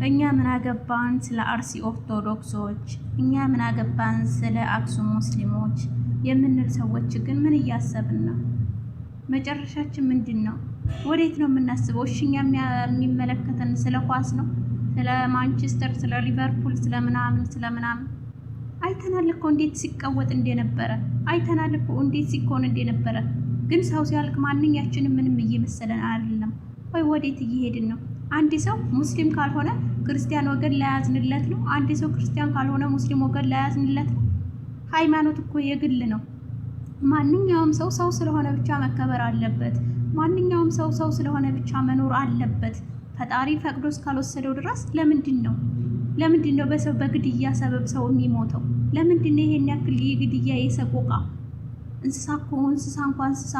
እኛ ምን አገባን ስለ አርሲ ኦርቶዶክሶች፣ እኛ ምን አገባን ስለ አክሱም ሙስሊሞች የምንል ሰዎች ግን ምን እያሰብን ነው? መጨረሻችን ምንድን ነው? ወዴት ነው የምናስበው? እሺ እኛ የሚመለከተን ስለ ኳስ ነው፣ ስለ ማንቸስተር፣ ስለ ሊቨርፑል፣ ስለምናምን አይተናል እኮ እንዴት ሲቀወጥ እንደነበረ፣ አይተናል እኮ እንዴት ሲኮን እንደነበረ። ግን ሰው ሲያልቅ ማንኛችንም ምንም እየመሰለን አይደለም። ወይ ወዴት እየሄድን ነው? አንድ ሰው ሙስሊም ካልሆነ ክርስቲያን ወገን ላያዝንለት ነው። አንድ ሰው ክርስቲያን ካልሆነ ሙስሊም ወገን ላያዝንለት ነው። ሃይማኖት እኮ የግል ነው። ማንኛውም ሰው ሰው ስለሆነ ብቻ መከበር አለበት። ማንኛውም ሰው ሰው ስለሆነ ብቻ መኖር አለበት። ፈጣሪ ፈቅዶ እስካልወሰደው ድረስ ለምንድን ነው በሰው በግድያ ሰበብ ሰው የሚሞተው? ለምንድን ነው ይሄን ያክል የግድያ የሰቆቃ? እንስሳ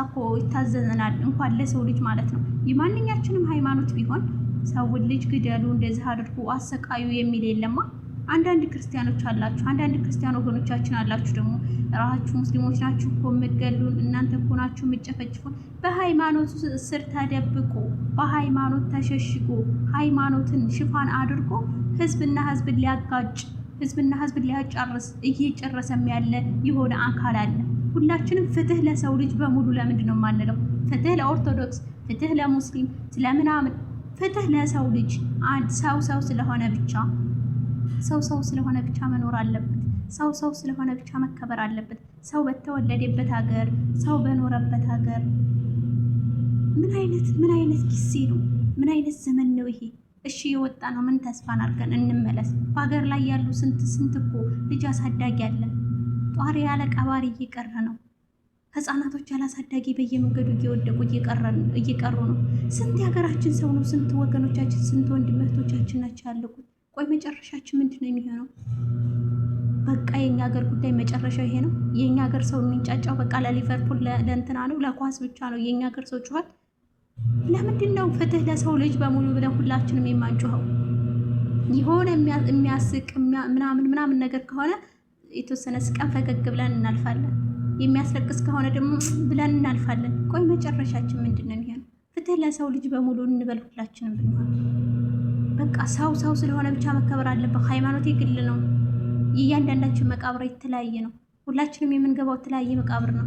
እኮ ይታዘዘናል፣ እንኳን ለሰው ልጅ ማለት ነው። የማንኛችንም ሃይማኖት ቢሆን ሰውን ልጅ ግደሉ፣ እንደዚህ አድርጉ፣ አሰቃዩ የሚል የለማ። አንዳንድ ክርስቲያኖች አላችሁ፣ አንዳንድ ክርስቲያን ወገኖቻችን አላችሁ ደግሞ ራሳችሁ ሙስሊሞች ናችሁ እኮ የምትገሉን፣ እናንተ እኮ ናችሁ የምትጨፈጭፉን። በሃይማኖቱ ስር ተደብቆ በሃይማኖት ተሸሽጎ ሃይማኖትን ሽፋን አድርጎ ህዝብና ህዝብን ሊያጋጭ ህዝብና ህዝብን ሊያጫርስ እየጨረሰም ያለ የሆነ አካል አለ። ሁላችንም ፍትህ ለሰው ልጅ በሙሉ ለምንድን ነው የማንለው? ፍትህ ለኦርቶዶክስ፣ ፍትህ ለሙስሊም፣ ስለምናምን ፍትህ ለሰው ልጅ። አንድ ሰው ስለሆነ ብቻ ሰው ስለሆነ ብቻ መኖር አለበት። ሰው ስለሆነ ብቻ መከበር አለበት። ሰው በተወለደበት ሀገር፣ ሰው በኖረበት ሀገር። ምን አይነት ጊዜ ነው? ምን አይነት ዘመን ነው ይሄ? እሺ የወጣ ነው፣ ምን ተስፋን አድርገን እንመለስ? በሀገር ላይ ያሉ ስንት እኮ ልጅ አሳዳጊ አለ። ጧሪ ያለ ቀባሪ እየቀረ ነው። ህፃናቶች ያላሳዳጊ በየመንገዱ እየወደቁ እየቀሩ ነው። ስንት የሀገራችን ሰው ነው፣ ስንት ወገኖቻችን፣ ስንት ወንድም እህቶቻችን ናቸው ያለቁት። ቆይ መጨረሻችን ምንድን ነው የሚሆነው? በቃ የኛ ሀገር ጉዳይ መጨረሻው ይሄ ነው። የኛ ሀገር ሰው የሚንጫጫው በቃ ለሊቨርፑል ለእንትና ነው፣ ለኳስ ብቻ ነው የኛ ሀገር ሰው ጩኸት። ለምንድን ነው ፍትህ ለሰው ልጅ በሙሉ ብለን ሁላችንም የማንጮኸው? የሆነ የሚያስቅ ምናምን ነገር ከሆነ የተወሰነ ስቀን ፈገግ ብለን እናልፋለን። የሚያስለቅስ ከሆነ ደግሞ ብለን እናልፋለን። ቆይ መጨረሻችን ምንድን ነው የሚሆነው? ፍትህ ለሰው ልጅ በሙሉ እንበል ሁላችንም ብንሆን። በቃ ሰው ስለሆነ ብቻ መከበር አለበት። ሃይማኖት የግል ነው። የእያንዳንዳችን መቃብር የተለያየ ነው። ሁላችንም የምንገባው የተለያየ መቃብር ነው።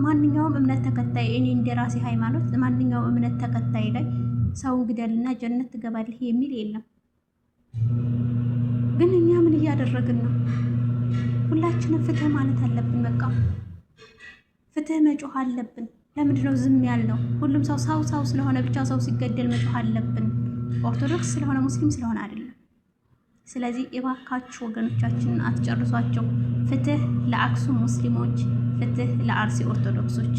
ማንኛውም እምነት ተከታይ እኔ እንደራሴ ሃይማኖት ማንኛውም እምነት ተከታይ ላይ ሰውን ግደልና ጀነት ትገባለህ የሚል የለም። ግን እኛ ምን እያደረግን ነው? ሁላችንም ፍትህ ማለት አለብን። በቃ ፍትህ መጮህ አለብን። ለምንድነው ዝም ያልነው? ሁሉም ሰው ስለሆነ ብቻ ሰው ሲገደል መጮህ አለብን። ኦርቶዶክስ ስለሆነ ሙስሊም ስለሆነ አይደለም። ስለዚህ የባካችሁ ወገኖቻችንን አትጨርሷቸው። ፍትህ ለአክሱም ሙስሊሞች፣ ፍትህ ለአርሲ ኦርቶዶክሶች።